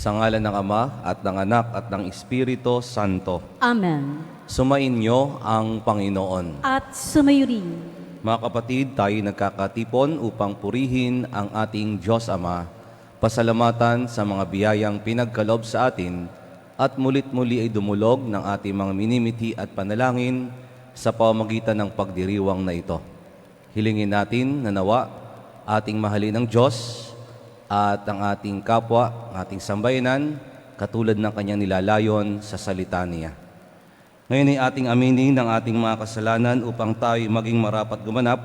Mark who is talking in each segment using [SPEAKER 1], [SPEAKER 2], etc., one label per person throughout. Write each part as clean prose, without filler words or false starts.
[SPEAKER 1] Sa ngalan ng Ama at ng Anak at ng Espiritu Santo.
[SPEAKER 2] Amen.
[SPEAKER 1] Sumainyo ang Panginoon.
[SPEAKER 2] At sumayo rin.
[SPEAKER 1] Mga kapatid, tayo nagkakatipon upang purihin ang ating Diyos Ama, pasalamatan sa mga biyayang pinagkaloob sa atin, at mulit-muli ay dumulog ng ating mga minimiti at panalangin sa pamamagitan ng pagdiriwang na ito. Hilingin natin na nawa ating mahalin ng Diyos at ang ating kapwa, ang ating sambayanan, katulad ng kanyang nilalayon sa salita niya. Ngayon ay ating aminin ang ating mga kasalanan upang tayo maging marapat gumanap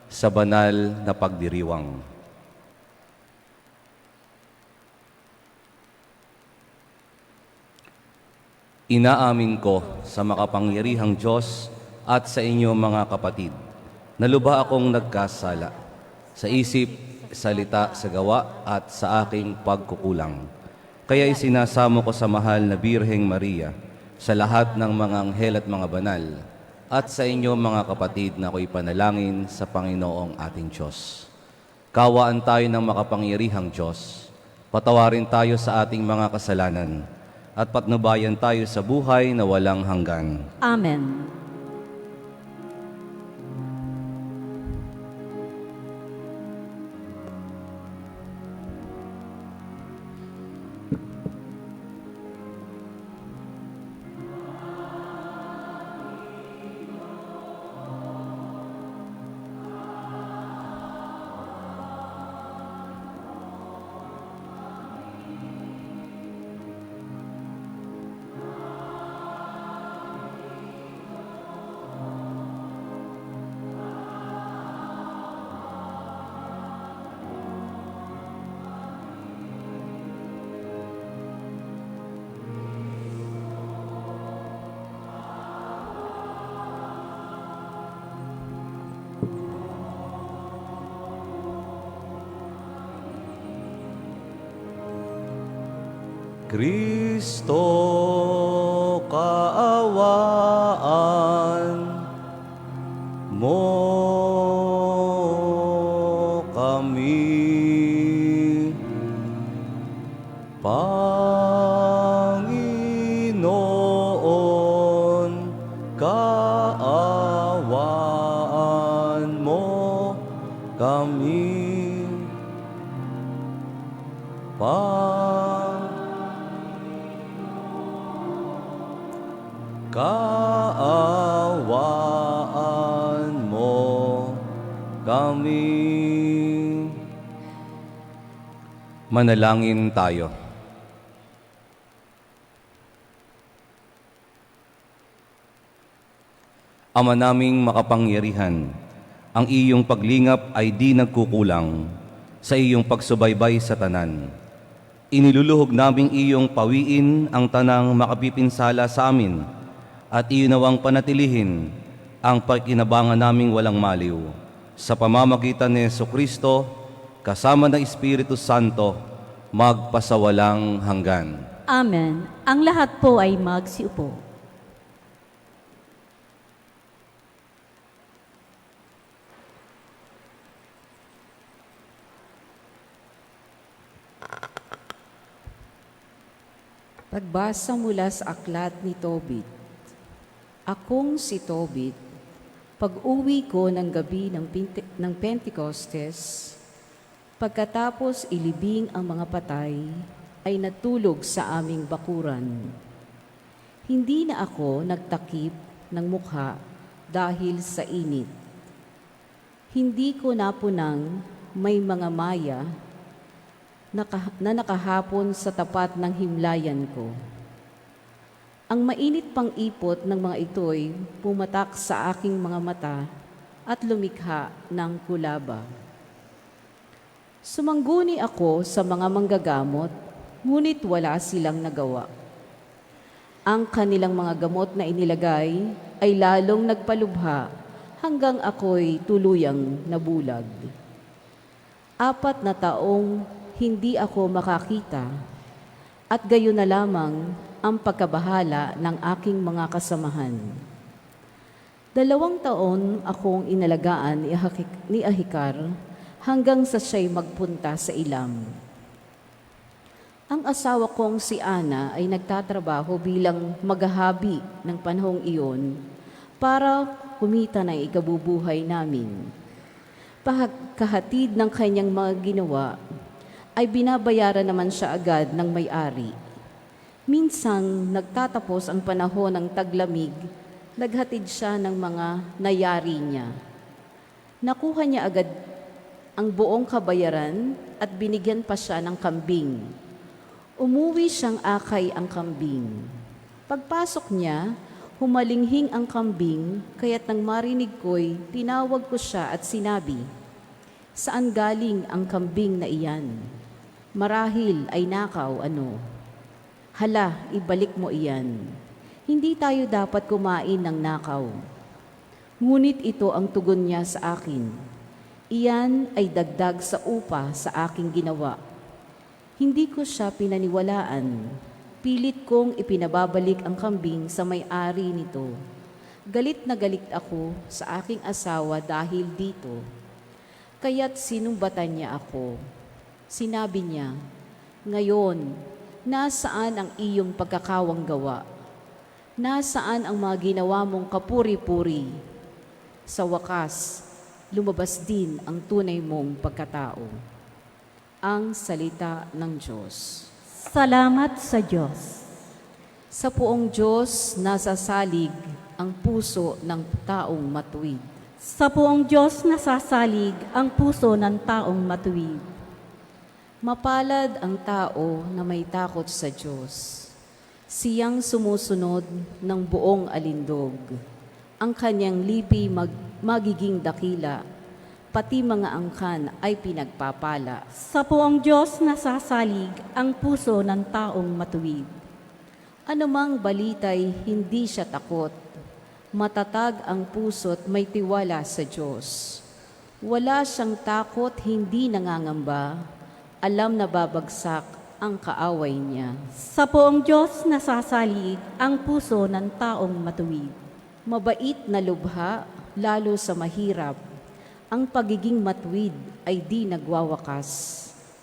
[SPEAKER 1] sa banal na pagdiriwang. Inaamin ko sa makapangyarihang Diyos at sa inyo mga kapatid, na lubha akong nagkasala sa isip, salita, sa gawa at sa aking pagkukulang. Kaya isinasamo ko sa mahal na Birheng Maria, sa lahat ng mga anghel at mga banal, at sa inyo mga kapatid na ako'y panalangin sa Panginoong ating Diyos. Kawaan tayo ng makapangyarihang Diyos, patawarin tayo sa ating mga kasalanan, at patnubayan tayo sa buhay na walang hanggan.
[SPEAKER 2] Amen.
[SPEAKER 1] Kristo, kaawaan mo kami. Panginoon, kaawaan mo kami. Kaawaan mo kami. Manalangin tayo. Ama naming makapangyarihan, ang iyong paglingap ay di nagkukulang sa iyong pagsubaybay sa tanan. Iniluluhog naming iyong pawiin ang tanang makapipinsala sa amin, at iunawang panatilihin ang pagkinabangan naming walang maliw. Sa pamamagitan ni Jesucristo, kasama ng Espiritu Santo, magpasawalang hanggan.
[SPEAKER 2] Amen. Ang lahat po ay magsiupo.
[SPEAKER 3] Pagbasa mula sa aklat ni Tobit. Akong si Tobit, pag-uwi ko ng gabi ng Pentecostes, pagkatapos ilibing ang mga patay, ay natulog sa aming bakuran. Hindi na ako nagtakip ng mukha dahil sa init. Hindi ko napunang may mga maya na nakahapon sa tapat ng himlayan ko. Ang mainit pang ipot ng mga ito'y pumatak sa aking mga mata at lumikha ng kulaba. Sumangguni ako sa mga manggagamot, ngunit wala silang nagawa. Ang kanilang mga gamot na inilagay ay lalong nagpalubha hanggang ako'y tuluyang nabulag. 4 na taong hindi ako makakita, at gayon na lamang ang pagkabahala ng aking mga kasamahan. 2 taon akong inalagaan ni Ahikar hanggang sa siya'y magpunta sa Ilam. Ang asawa kong si Ana ay nagtatrabaho bilang maghahabi ng panahong iyon para kumita ng ikabubuhay namin. Pagkahatid ng kanyang mga ginawa, ay binabayaran naman siya agad ng may-ari. Minsan, nagtatapos ang panahon ng taglamig, naghatid siya ng mga nayari niya. Nakuha niya agad ang buong kabayaran at binigyan pa siya ng kambing. Umuwi siyang akay ang kambing. Pagpasok niya, humalinghing ang kambing, kaya't nang marinig ko'y tinawag ko siya at sinabi, "Saan galing ang kambing na iyan? Marahil ay nakaw ano? Hala, ibalik mo iyan. Hindi tayo dapat kumain ng nakaw." Ngunit ito ang tugon niya sa akin, "Iyan ay dagdag sa upa sa aking ginawa." Hindi ko siya pinaniwalaan. Pilit kong ipinababalik ang kambing sa may-ari nito. Galit na galit ako sa aking asawa dahil dito. Kaya't sinumbatan niya ako. Sinabi niya, "Ngayon, nasaan ang iyong pagkakawang gawa? Nasaan ang mga ginawa mong kapuri-puri? Sa wakas, lumabas din ang tunay mong pagkatao." Ang salita ng Diyos.
[SPEAKER 2] Salamat sa Diyos.
[SPEAKER 3] Sa poong Diyos, nasasalig ang puso ng taong matuwid.
[SPEAKER 2] Sa poong Diyos nasasalig ang puso ng taong matuwid.
[SPEAKER 3] Mapalad ang tao na may takot sa Diyos. Siyang sumusunod ng buong alindog. Ang kanyang lipi magiging dakila, pati mga angkan ay pinagpapala.
[SPEAKER 2] Sa poong Diyos nasasalig ang puso ng taong matuwid.
[SPEAKER 3] Anumang balita'y hindi siya takot. Matatag ang puso't may tiwala sa Diyos. Wala siyang takot, hindi nangangamba. Alam na babagsak ang kaaway niya.
[SPEAKER 2] Sa poong Diyos nasasalig ang puso ng taong matuwid.
[SPEAKER 3] Mabait na lubha, lalo sa mahirap. Ang pagiging matuwid ay di nagwawakas.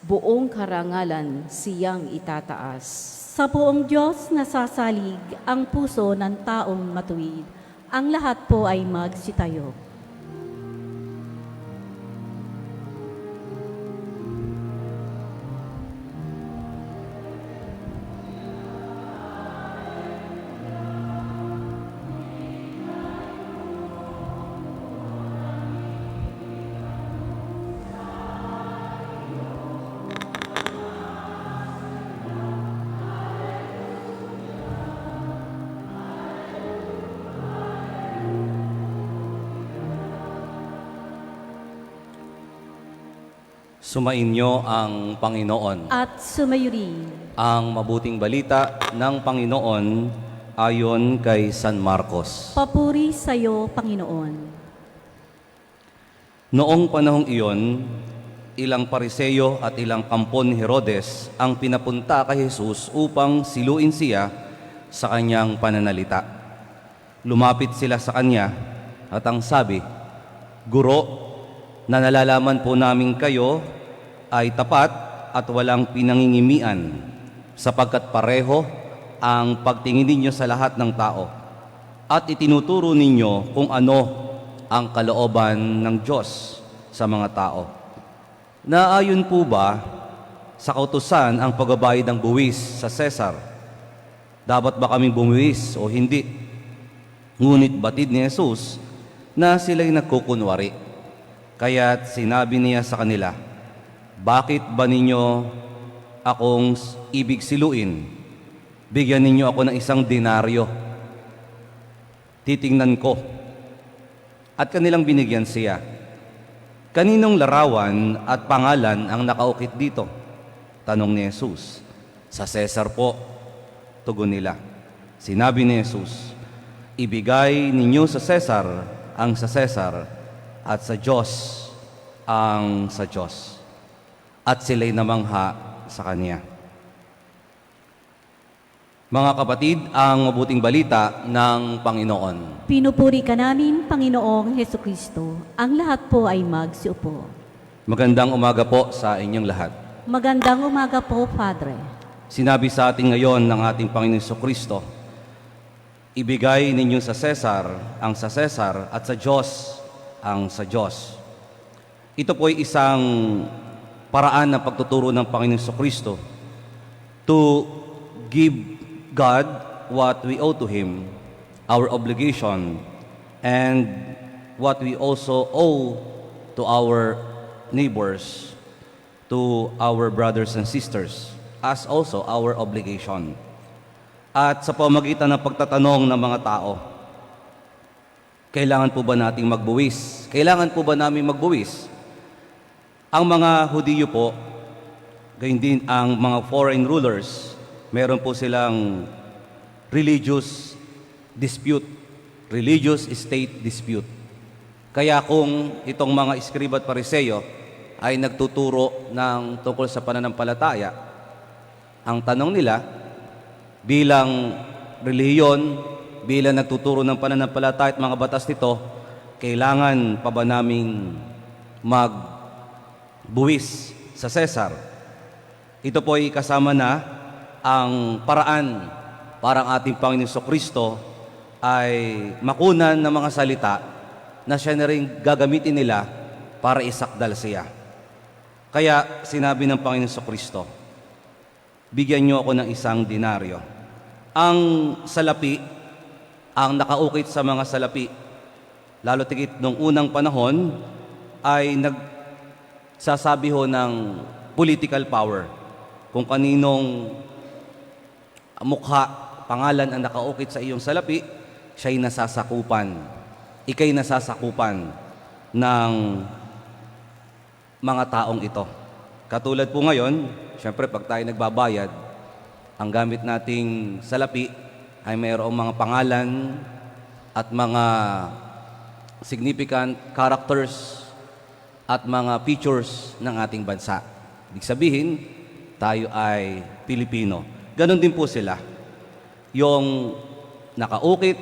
[SPEAKER 3] Buong karangalan siyang itataas.
[SPEAKER 2] Sa poong Diyos nasasalig ang puso ng taong matuwid. Ang lahat po ay magsitayo.
[SPEAKER 1] Sumainyo ang Panginoon.
[SPEAKER 2] At sumayo rin.
[SPEAKER 1] Ang mabuting balita ng Panginoon ayon kay San Marcos.
[SPEAKER 2] Papuri sa iyo, Panginoon.
[SPEAKER 1] Noong panahong iyon, ilang pariseyo at ilang kampon ni Herodes ang pinapunta kay Jesus upang siluin siya sa kanyang pananalita. Lumapit sila sa kanya at ang sabi, "Guro, na nalalaman po namin kayo ay tapat at walang pinangingimian, sapagkat pareho ang pagtingin ninyo sa lahat ng tao at itinuturo ninyo kung ano ang kalooban ng Diyos sa mga tao. Naayon po ba sa kautusan ang pagbabayad ng buwis sa Cesar? Dapat ba kaming bumuwis o hindi?" Ngunit batid ni Jesus na sila'y nagkukunwari. Kaya't sinabi niya sa kanila, "Bakit ba ninyo akong ibig siluin? Bigyan ninyo ako ng isang denaryo. Titingnan ko." At kanilang binigyan siya. "Kaninong larawan at pangalan ang nakaukit dito?" tanong ni Jesus. "Sa Cesar po," tugon nila. Sinabi ni Jesus, "Ibigay ninyo sa Cesar ang sa Cesar at sa Diyos ang sa Diyos." At sila'y namangha sa Kanya. Mga kapatid, ang mabuting balita ng Panginoon.
[SPEAKER 2] Pinupuri ka namin, Panginoong Hesukristo. Ang lahat po ay magsiupo.
[SPEAKER 1] Magandang umaga po sa inyong lahat.
[SPEAKER 2] Magandang umaga po, Padre.
[SPEAKER 1] Sinabi sa atin ngayon ng ating Panginoon Kristo, ibigay ninyo sa Cesar ang sa Cesar at sa Diyos ang sa Diyos. Ito po ay isang paraan ng pagtuturo ng Panginoon Kristo to give God what we owe to Him, our obligation, and what we also owe to our neighbors, to our brothers and sisters, as also our obligation. At sa pamagitan ng pagtatanong ng mga tao, kailangan po ba nating magbuwis? Kailangan po ba namin magbuwis? Ang mga Hudiyo po, gayon din ang mga foreign rulers, meron po silang religious dispute, religious state dispute. Kaya kung itong mga iskriba at pariseyo ay nagtuturo ng tungkol sa pananampalataya, ang tanong nila, bilang relihiyon, bilang nagtuturo ng pananampalataya at mga batas nito, kailangan pa ba naming magbuwis sa Cesar? Ito po ay kasama na ang paraan para ang ating Panginoon Kristo ay makunan ng mga salita na siya na rin gagamitin nila para isakdal siya. Kaya sinabi ng Panginoon Kristo, bigyan niyo ako ng isang denaryo. Ang salapi, ang nakaukit sa mga salapi, lalo tigit nung unang panahon, ay nagsasabi ho ng political power. Kung kaninong mukha, pangalan ang nakaukit sa iyong salapi, siya'y nasasakupan. Ika'y nasasakupan ng mga taong ito. Katulad po ngayon, siyempre pag tayo nagbabayad, ang gamit nating salapi ay mayroong mga pangalan at mga significant characters at mga features ng ating bansa. Ibig sabihin, tayo ay Pilipino. Ganon din po sila. Yung nakaukit,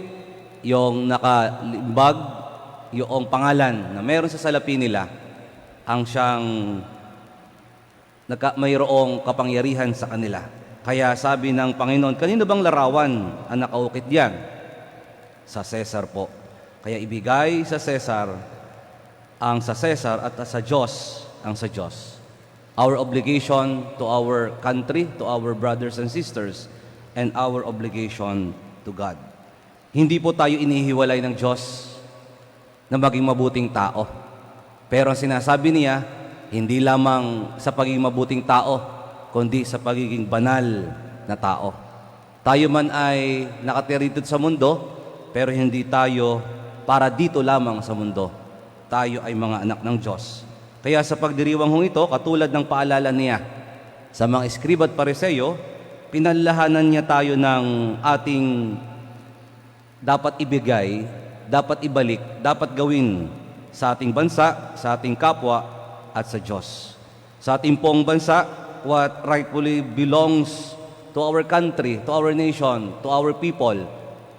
[SPEAKER 1] yung nakalimbag, yung pangalan na meron sa salapi nila, ang siyang mayroong kapangyarihan sa kanila. Kaya sabi ng Panginoon, kanino bang larawan ang nakaukit diyan? Sa Cesar po. Kaya ibigay sa Cesar ang sa Cesar at sa Diyos ang sa Diyos. Our obligation to our country, to our brothers and sisters, and our obligation to God. Hindi po tayo inihiwalay ng Diyos na maging mabuting tao. Pero ang sinasabi niya, hindi lamang sa pagiging mabuting tao, kundi sa pagiging banal na tao. Tayo man ay nakatira dito sa mundo, pero hindi tayo para dito lamang sa mundo. Tayo ay mga anak ng Diyos. Kaya sa pagdiriwang hong ito, katulad ng paalala niya sa mga iskriba at pariseyo, pinalalahanan niya tayo ng ating dapat ibigay, dapat ibalik, dapat gawin sa ating bansa, sa ating kapwa, at sa Diyos. Sa ating pong bansa, what rightfully belongs to our country, to our nation, to our people,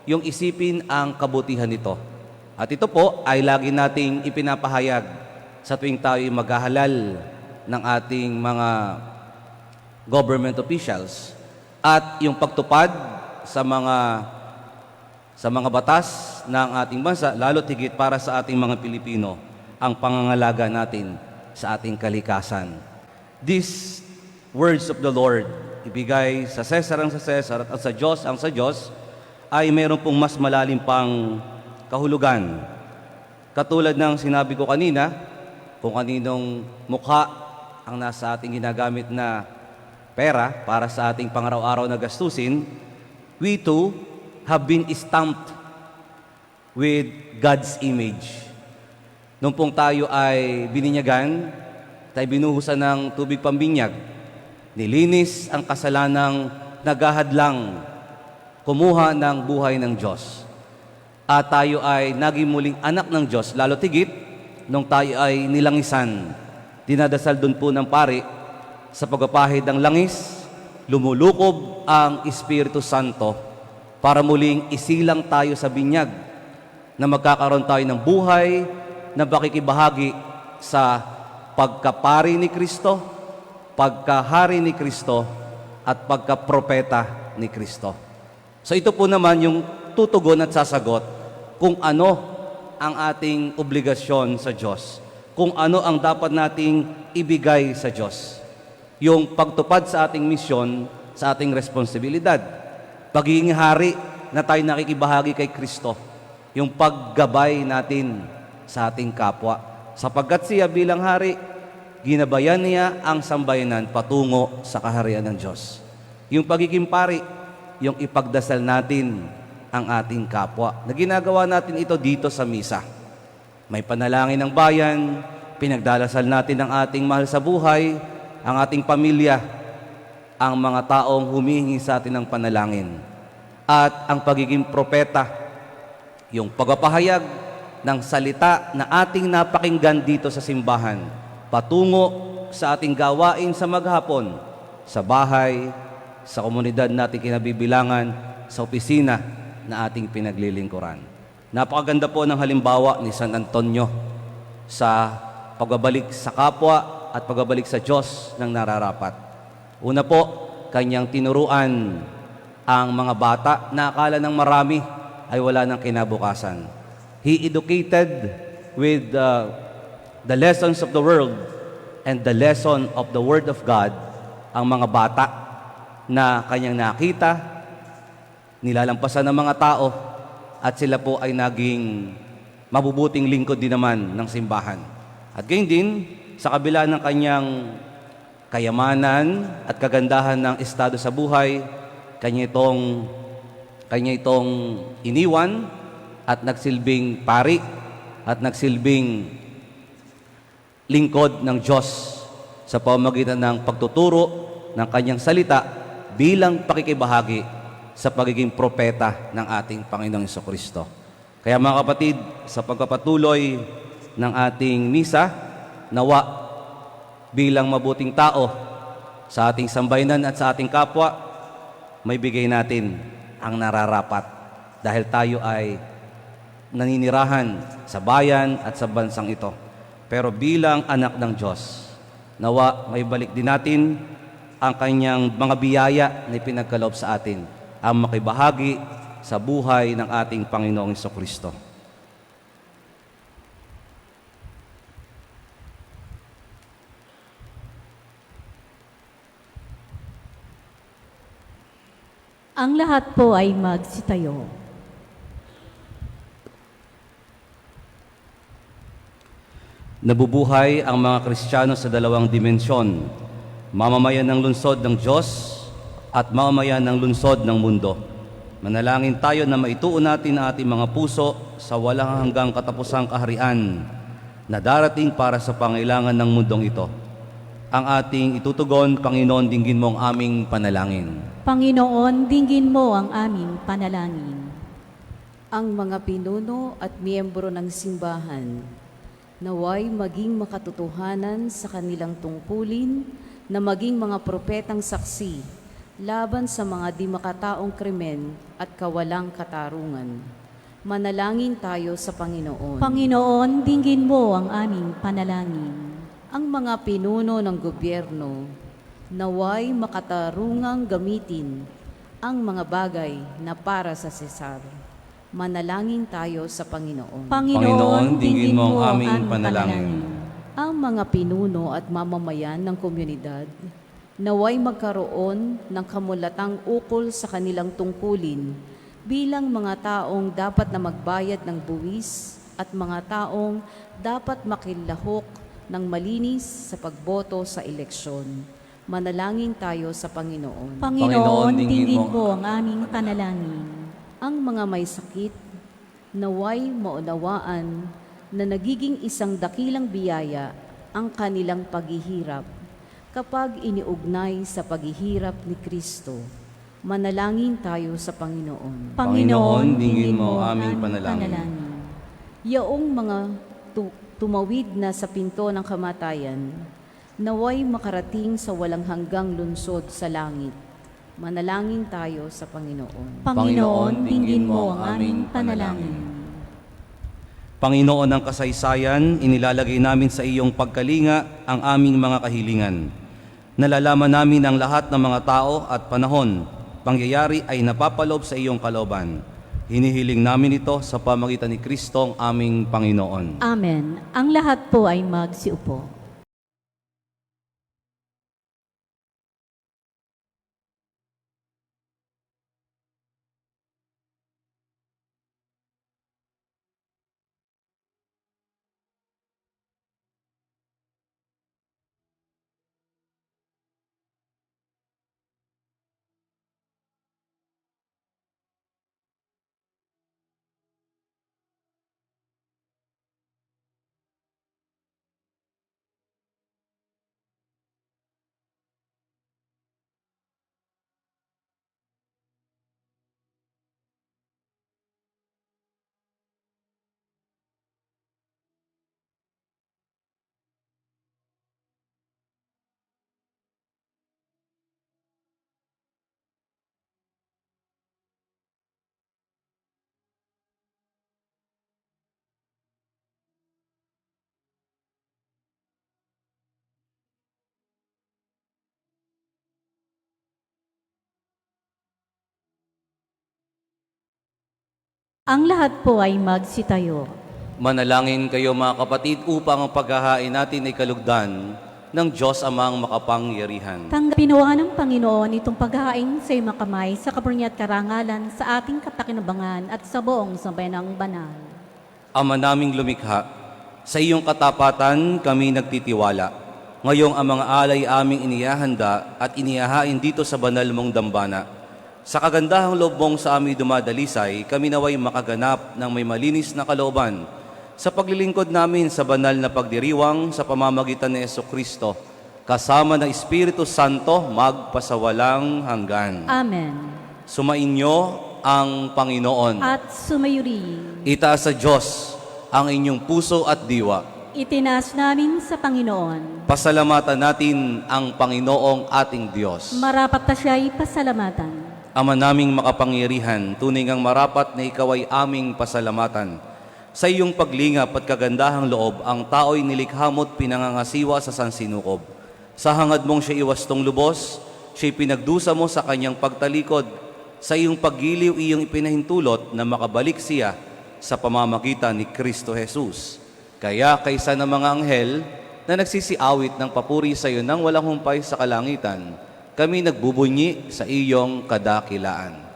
[SPEAKER 1] yung isipin ang kabutihan nito. At ito po ay lagi nating ipinapahayag sa tuwing tayo maghahalal ng ating mga government officials at yung pagtupad sa mga batas ng ating bansa, lalo tigit para sa ating mga Pilipino, ang pangangalaga natin sa ating kalikasan. These words of the Lord, ibigay sa Cesar ang sa Cesar at sa Diyos ang sa Diyos, ay mayroon pong mas malalim pang kahulugan. Katulad ng sinabi ko kanina, kung kaninong mukha ang nasa ating ginagamit na pera para sa ating pangaraw-araw na gastusin, we too have been stamped with God's image. Nung pong tayo ay bininyagan, tayo binuhusan ng tubig pambinyag, nilinis ang kasalanang naghahadlang kumuha ng buhay ng Diyos. At tayo ay naging muling anak ng Diyos, lalo tigit nung tayo ay nilangisan. Dinadasal doon po ng pari sa pagpapahid ng langis, lumulukob ang Espiritu Santo para muling isilang tayo sa binyag na magkakaroon tayo ng buhay na pakikibahagi sa pagkapari ni Kristo, pagkahari ni Kristo, at pagkapropeta ni Kristo. So ito po naman yung tutugon at sasagot kung ano ang ating obligasyon sa Diyos, kung ano ang dapat nating ibigay sa Diyos. Yung pagtupad sa ating misyon, sa ating responsibilidad. Pagiging hari na tayo nakikibahagi kay Kristo. Yung paggabay natin sa ating kapwa. Sapagkat siya bilang hari, ginabayan niya ang sambayanan patungo sa kaharian ng Diyos. Yung pagiging pari, yung ipagdasal natin ang ating kapwa. Na ginagawa natin ito dito sa misa. May panalangin ng bayan, pinagdalasal natin ang ating mahal sa buhay, ang ating pamilya, ang mga taong humihingi sa atin ng panalangin. At ang pagiging propeta, yung pagpapahayag ng salita na ating napakinggan dito sa simbahan, patungo sa ating gawain sa maghapon, sa bahay, sa komunidad nating kinabibilangan, sa opisina na ating pinaglilingkuran. Napakaganda po ng halimbawa ni San Antonio sa pagbabalik sa kapwa at pagbabalik sa Diyos ng nararapat. Una po, kanyang tinuruan ang mga bata na akala ng marami ay wala ng kinabukasan. He educated with the lessons of the world and the lesson of the Word of God ang mga bata na kanyang nakita, nilalampasan ng mga tao, at sila po ay naging mabubuting lingkod din naman ng simbahan. At gayon din, sa kabila ng kanyang kayamanan at kagandahan ng estado sa buhay, kanya itong iniwan at nagsilbing pari at nagsilbing lingkod ng Diyos sa pamamagitan ng pagtuturo ng kanyang salita bilang pakikibahagi sa pagiging propeta ng ating Panginoong Jesucristo. Kaya mga kapatid, sa pagpapatuloy ng ating misa, nawa bilang mabuting tao sa ating sambayanan at sa ating kapwa, may bigay natin ang nararapat dahil tayo ay naninirahan sa bayan at sa bansang ito. Pero bilang anak ng Diyos, nawa may balik din natin ang kanyang mga biyaya na ipinagkaloob sa atin, ang makibahagi sa buhay ng ating Panginoong Jesucristo.
[SPEAKER 2] Ang lahat po ay magsitayo.
[SPEAKER 1] Nabubuhay ang mga Kristiyano sa dalawang dimensyon, mamamayan ng lungsod ng Diyos at mamamayan ng lungsod ng mundo. Manalangin tayo na maituon natin ang ating mga puso sa walang hanggang katapusang kaharian na darating para sa pangailangan ng mundong ito. Ang ating itutugon, Panginoon, dinggin mo ang aming panalangin.
[SPEAKER 2] Panginoon, dinggin mo ang aming panalangin.
[SPEAKER 3] Ang mga pinuno at miyembro ng simbahan, naway maging makatotohanan sa kanilang tungkulin na maging mga propetang saksi laban sa mga di makataong krimen at kawalang katarungan. Manalangin tayo sa Panginoon.
[SPEAKER 2] Panginoon, dinggin mo ang aming panalangin.
[SPEAKER 3] Ang mga pinuno ng gobyerno, naway makatarungang gamitin ang mga bagay na para sa Sesar. Manalangin tayo sa Panginoon.
[SPEAKER 2] Panginoon, dinggin mo ang aming panalangin.
[SPEAKER 3] Ang mga pinuno at mamamayan ng komunidad, naway magkaroon ng kamulatang ukol sa kanilang tungkulin bilang mga taong dapat na magbayad ng buwis at mga taong dapat makilahok ng malinis sa pagboto sa eleksyon. Manalangin tayo sa Panginoon.
[SPEAKER 2] Panginoon, dinggin mo ang aming panalangin.
[SPEAKER 3] Ang mga may sakit, naway maunawaan na nagiging isang dakilang biyaya ang kanilang paghihirap kapag iniugnay sa paghihirap ni Kristo. Manalangin tayo sa Panginoon.
[SPEAKER 1] Panginoon, dinggin mo ang aming panalangin.
[SPEAKER 3] Yaong mga tumawid na sa pinto ng kamatayan, naway makarating sa walang hanggang lunsod sa langit. Manalangin tayo sa Panginoon.
[SPEAKER 2] Panginoon, dinggin mo ang aming panalangin.
[SPEAKER 1] Panginoon ng kasaysayan, inilalagay namin sa iyong pagkalinga ang aming mga kahilingan. Nalalaman namin ang lahat ng mga tao at panahon, pangyayari ay napapaloob sa iyong kalooban. Hinihiling namin ito sa pamagitan ni Kristo ang aming Panginoon.
[SPEAKER 2] Amen. Ang lahat po ay magsiupo. Ang lahat po ay magsitayo.
[SPEAKER 1] Manalangin kayo mga kapatid upang ang paghahain natin ay kalugdan ng Diyos Amang makapangyarihan.
[SPEAKER 2] Tanggapin nawa ng Panginoon itong paghahain sa iyong mga kamay sa kapurihan at karangalan sa ating kapakinabangan at sa buong sambayanang banal.
[SPEAKER 1] Ama naming lumikha, sa iyong katapatan kami nagtitiwala. Ngayong ang mga alay aming inihahanda at inihahain dito sa banal mong dambana. Sa kagandahang loob mong sa aming dumadalisay, kami naway makaganap ng may malinis na kalooban sa paglilingkod namin sa banal na pagdiriwang sa pamamagitan ni Jesucristo, kasama ng Espiritu Santo magpasawalang hanggan.
[SPEAKER 2] Amen.
[SPEAKER 1] Sumainyo ang Panginoon.
[SPEAKER 2] At sumayuri.
[SPEAKER 1] Itaas sa Diyos ang inyong puso at diwa.
[SPEAKER 2] Itinaas namin sa Panginoon.
[SPEAKER 1] Pasalamatan natin ang Panginoong ating Diyos.
[SPEAKER 2] Marapat na siya'y pasalamatan.
[SPEAKER 1] Ama naming makapangyarihan, tunay ngang marapat na ikaw ay aming pasalamatan. Sa iyong paglingap at kagandahang loob, ang tao'y nilikha mo't pinangangasiwa sa sansinukob. Sa hangad mong siya iwastong lubos, siya'y pinagdusa mo sa kanyang pagtalikod. Sa iyong paggiliw, iyong ipinahintulot na makabalik siya sa pamamagitan ni Kristo Jesus. Kaya kaysa ng mga anghel na nagsisiawit ng papuri sa iyo nang walang humpay sa kalangitan, kami nagbubunyi sa iyong kadakilaan.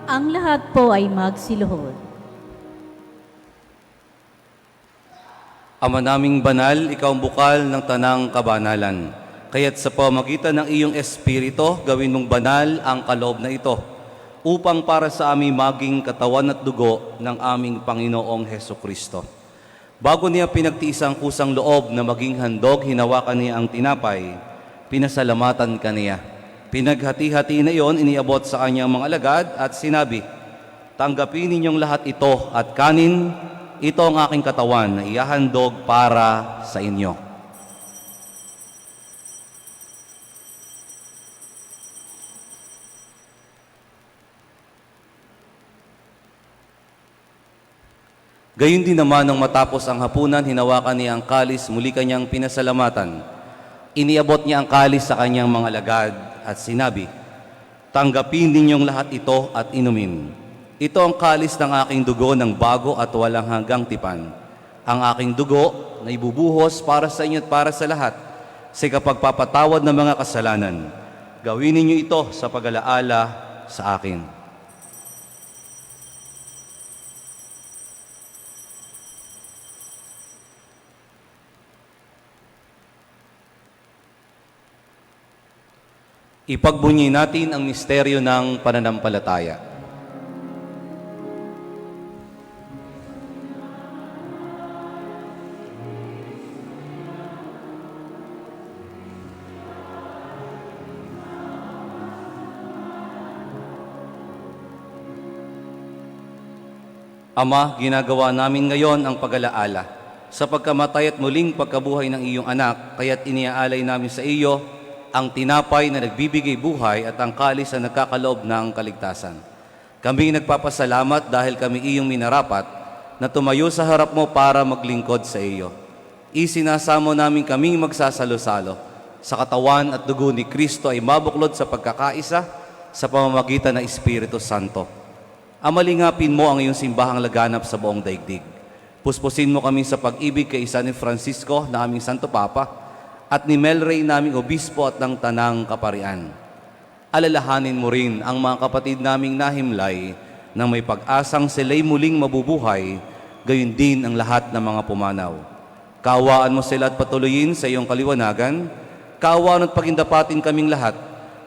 [SPEAKER 2] Ang lahat po ay magsiluhod.
[SPEAKER 1] Ama naming banal, ikaw ang bukal ng tanang kabanalan. Kaya't sa pamagitan ng iyong Espiritu, gawin mong banal ang kaloob na ito, upang para sa aming maging katawan at dugo ng aming Panginoong Hesukristo. Bago niya pinagtiis ang kusang loob na maging handog, hinawakan niya ang tinapay, pinasalamatan ka niya. Pinaghati-hati na iyon, iniabot sa kanyang mga alagad at sinabi, "Tanggapin ninyong lahat ito at kanin, ito ang aking katawan na ihahandog para sa inyo." Gayun din naman nang matapos ang hapunan, hinawakan niya ang kalis, muli kanyang pinasalamatan. Iniabot niya ang kalis sa kanyang mga alagad at sinabi, Tanggapin ninyong lahat ito at inumin. Ito ang kalis ng aking dugo ng bago at walang hanggang tipan. Ang aking dugo na ibubuhos para sa inyo at para sa lahat sa kapagpapatawad ng mga kasalanan. Gawin ninyo ito sa pag-alaala sa akin. Ipagbunyi natin ang misteryo ng pananampalataya. Ama, ginagawa namin ngayon ang pag-alaala sa pagkamatay at muling pagkabuhay ng iyong anak, kaya't iniaalay namin sa iyo ang tinapay na nagbibigay buhay at ang kalis na nagkakaloob ng kaligtasan. Kami nagpapasalamat dahil kami iyong minarapat na tumayo sa harap mo para maglingkod sa iyo. Isinasamo namin kaming magsasalo-salo sa katawan at dugo ni Kristo ay mabuklod sa pagkakaisa sa pamamagitan ng Espiritu Santo. Amalingapin mo ang iyong simbahang laganap sa buong daigdig. Puspusin mo kami sa pag-ibig kay San Francisco na aming Santo Papa at ni Melray naming obispo at ng Tanang Kaparian. Alalahanin mo rin ang mga kapatid naming nahimlay na may pag-asang sila'y muling mabubuhay, gayon din ang lahat ng mga pumanaw. Kaawaan mo sila at patuloyin sa iyong kaliwanagan. Kaawaan at pagindapatin kaming lahat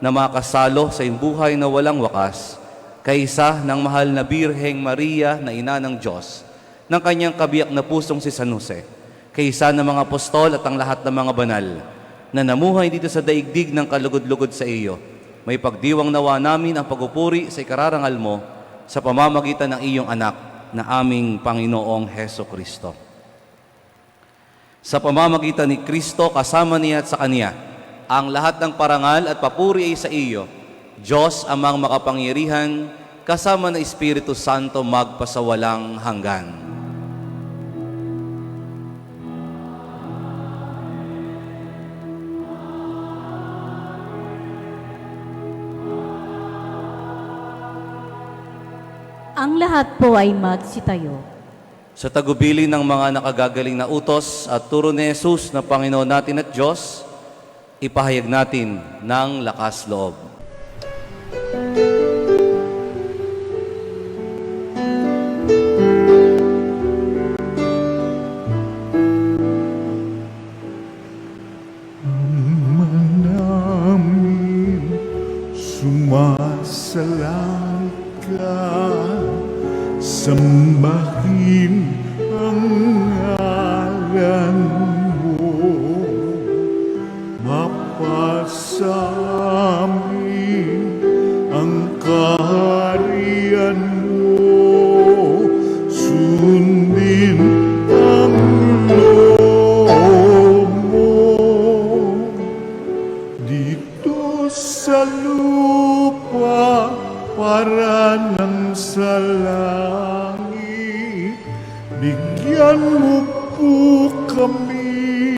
[SPEAKER 1] na makasalo sa iyong buhay na walang wakas, kaysa ng mahal na Birheng Maria na ina ng Diyos, ng kanyang kabiyak na pusong si San Jose, kaysa ng mga apostol at ang lahat ng mga banal na namuhay dito sa daigdig ng kalugod-lugod sa iyo. May pagdiwang nawa namin ang pagupuri sa ikararangal mo sa pamamagitan ng iyong anak na aming Panginoong Heso Kristo. Sa pamamagitan ni Kristo, kasama niya at sa Kanya, ang lahat ng parangal at papuri ay sa iyo, Diyos amang makapangyarihan, kasama ng Espiritu Santo magpasawalang hanggan.
[SPEAKER 2] Ang lahat po ay magsitayo.
[SPEAKER 1] Sa tagubili ng mga nakagagaling na utos at turo ni Jesus na Panginoon natin at Diyos, ipahayag natin ng lakas loob.
[SPEAKER 4] Namin sumasalang ka, sambahin ang ngalan mo, mapasamin ang kaharian mo, sundin ang loob mo dito sa lupa para ng sa langit. Bigyan mo po kami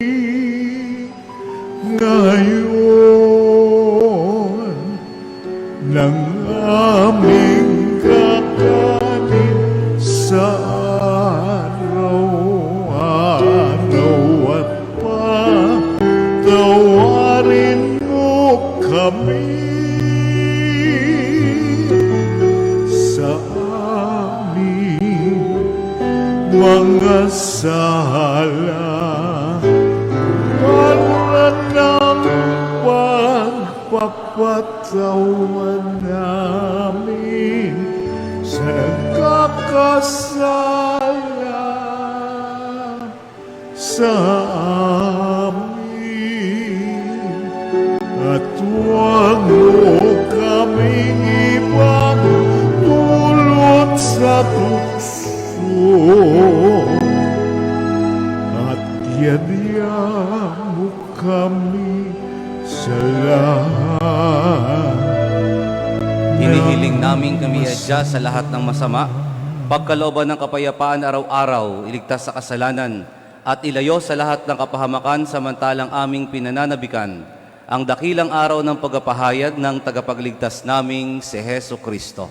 [SPEAKER 4] ngayon ng aming kakanin sa araw-araw at patawarin mo kami sa aming mga sala, para ng pagpapatawad namin sa nagkakasala sa amin, at huwag mo kaming ipagdulot sa tukso, at yadya mo kami sa lahat.
[SPEAKER 1] Hinihiling namin kami adya sa lahat ng masama, pagkalooban ng kapayapaan araw-araw, iligtas sa kasalanan, at ilayo sa lahat ng kapahamakan samantalang aming pinananabikan ang dakilang araw ng pagpapahayag ng tagapagligtas naming si Heso Kristo.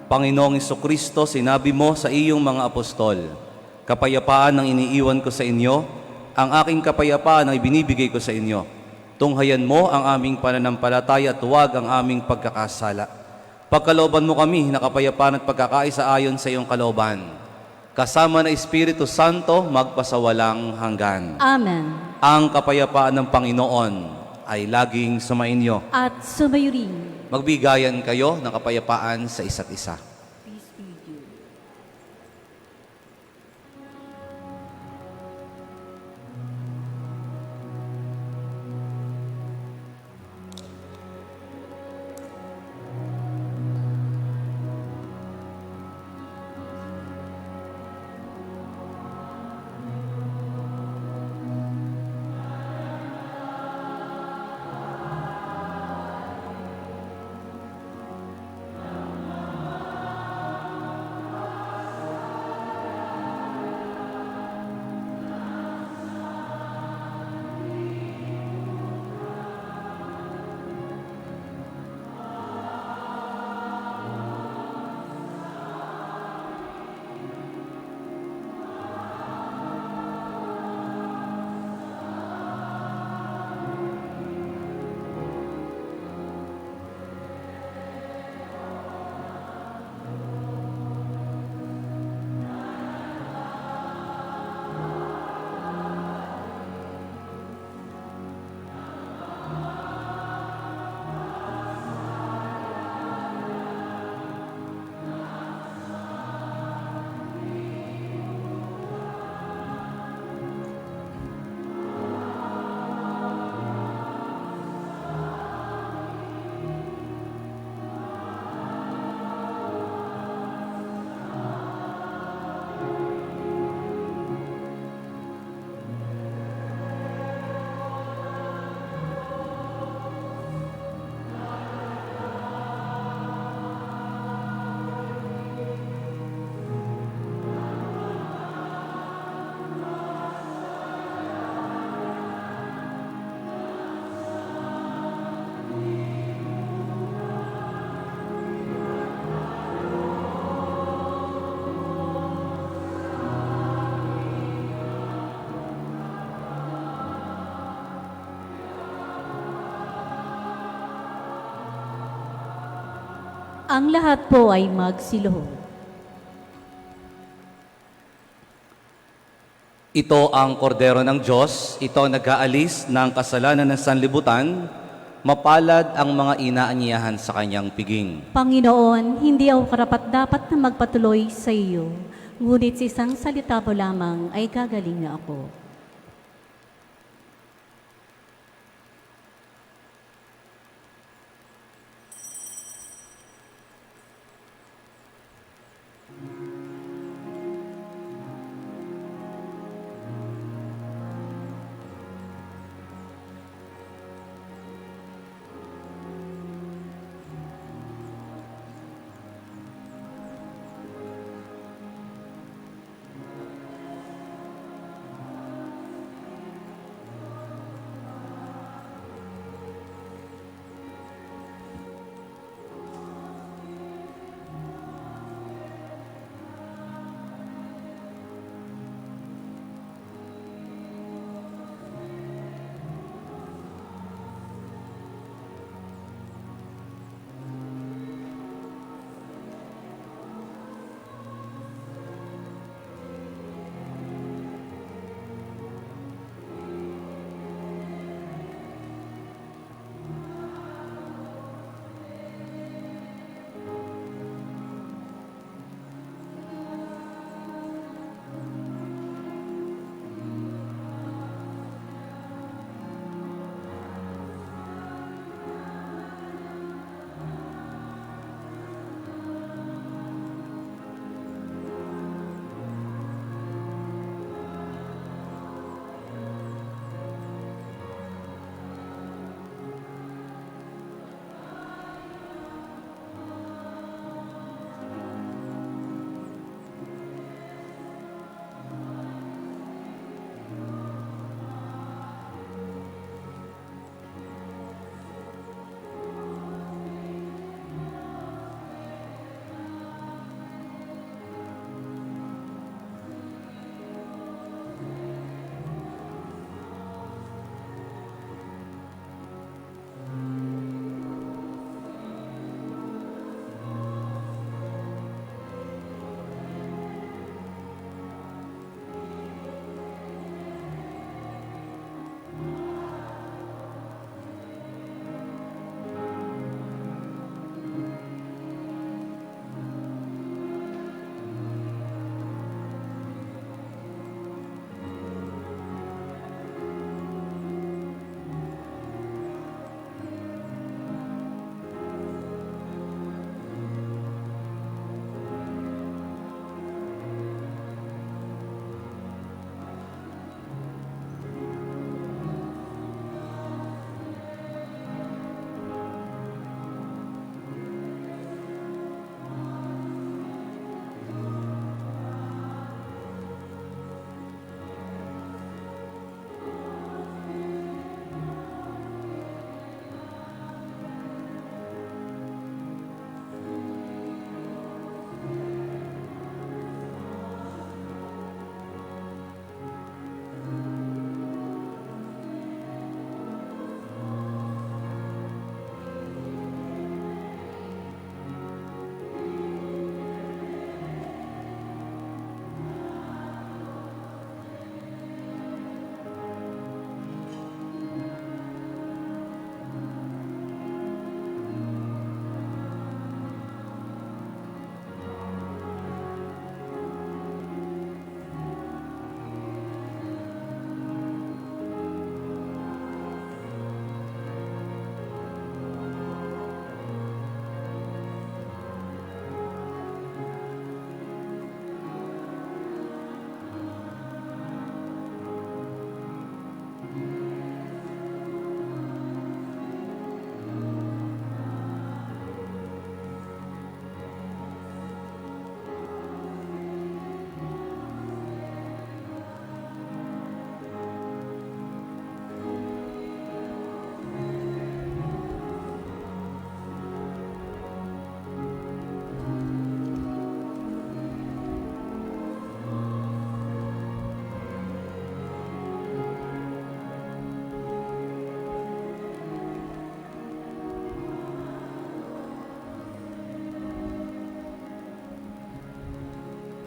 [SPEAKER 1] Panginoong Kristo, sinabi mo sa iyong mga apostol, kapayapaan ang iniiwan ko sa inyo, ang aking kapayapaan ang ibinibigay ko sa inyo. Tunghayan mo ang aming pananampalataya at huwag ang aming pagkakasala. Pagkalooban mo kami na kapayapaan at pagkakaisa ayon sa iyong kalooban. Kasama na Espiritu Santo, magpasawalang hanggan.
[SPEAKER 2] Amen.
[SPEAKER 1] Ang kapayapaan ng Panginoon ay laging sumainyo.
[SPEAKER 2] At sumayo rin.
[SPEAKER 1] Magbigayan kayo ng kapayapaan sa isa't isa.
[SPEAKER 2] Ang lahat po ay magsiluhod.
[SPEAKER 1] Ito ang kordero ng Diyos, ito ang nag-aalis ng kasalanan ng sanlibutan, mapalad ang mga inaanyahan sa kanyang piging.
[SPEAKER 2] Panginoon, hindi ako karapat-dapat na magpatuloy sa iyo, ngunit sa isang salita mo lamang ay gagaling na ako.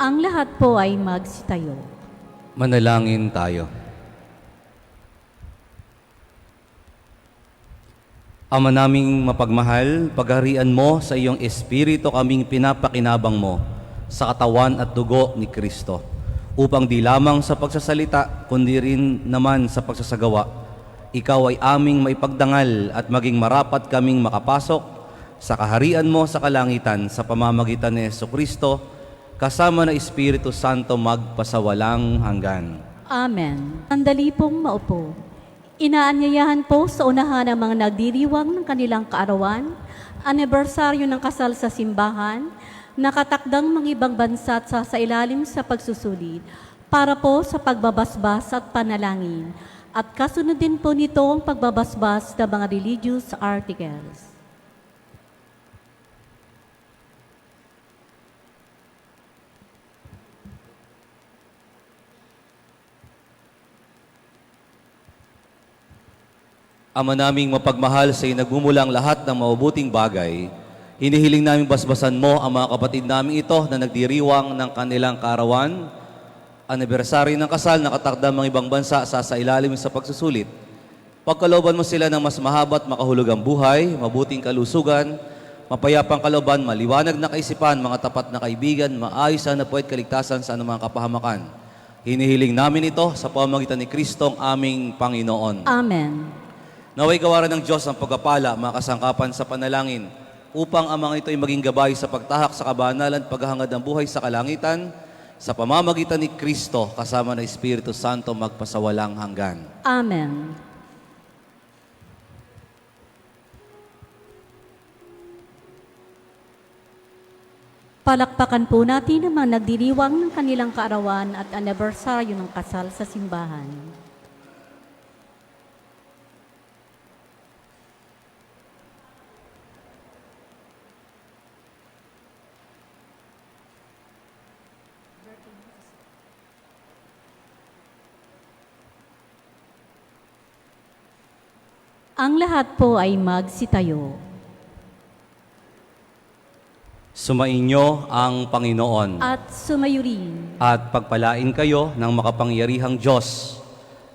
[SPEAKER 2] Ang lahat po ay magsitayo.
[SPEAKER 1] Manalangin tayo. Ama naming mapagmahal, pagharian mo sa iyong espiritu kaming pinapakinabang mo sa katawan at dugo ni Kristo, upang di lamang sa pagsasalita, kundi rin naman sa pagsasagawa, ikaw ay aming maipagdangal at maging marapat kaming makapasok sa kaharian mo sa kalangitan sa pamamagitan ni Jesucristo, kasama na Espiritu Santo magpasawalang hanggan.
[SPEAKER 2] Amen. Sandali pong maupo. Inaanyayahan po sa unahan ang mga nagdiriwang ng kanilang kaarawan, anibersaryo ng kasal sa simbahan, nakatakdang mga ibang bansa at sa ilalim sa pagsusulit, para po sa pagbabasbas at panalangin, at kasunod din po nito ang pagbabasbas ng mga religious articles.
[SPEAKER 1] Ama naming mapagmahal sa nagmumulang lahat ng mabubuting bagay, hinihiling naming basbasan mo ang mga kapatid namin ito na nagdiriwang ng kanilang kaarawan, anibersaryo ng kasal, nakatakdang mga ibang bansa sa ilalim sa pagsusulit. Pagkalooban mo sila ng mas mahaba at makahulugang buhay, mabuting kalusugan, mapayapang kalooban, maliwanag na kaisipan, mga tapat na kaibigan, maayos na puwet kaligtasan sa anumang kapahamakan. Hinihiling namin ito sa pamamagitan ni Kristo ang aming Panginoon.
[SPEAKER 2] Amen.
[SPEAKER 1] Naway gawaran ng Diyos ang pagpapala, mga kasangkapan sa panalangin, upang ang mga ito ay maging gabay sa pagtahak sa kabanalan at paghahangad ng buhay sa kalangitan, sa pamamagitan ni Kristo, kasama ng Espiritu Santo, magpasawalang hanggan.
[SPEAKER 2] Amen. Palakpakan po natin ang mga nagdiriwang ng kanilang kaarawan at anibersaryo ng kasal sa simbahan. Ang lahat po ay magsitayo.
[SPEAKER 1] Sumainyo ang Panginoon
[SPEAKER 2] At sumayo rin.
[SPEAKER 1] at pagpalain kayo ng makapangyarihang Diyos,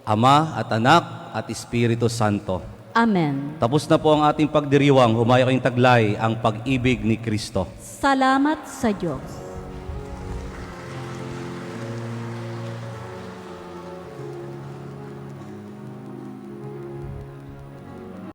[SPEAKER 1] Ama at Anak at Espiritu Santo.
[SPEAKER 2] Amen.
[SPEAKER 1] Tapos na po ang ating pagdiriwang, humaya kayong taglay ang pag-ibig ni Kristo.
[SPEAKER 2] Salamat sa Diyos.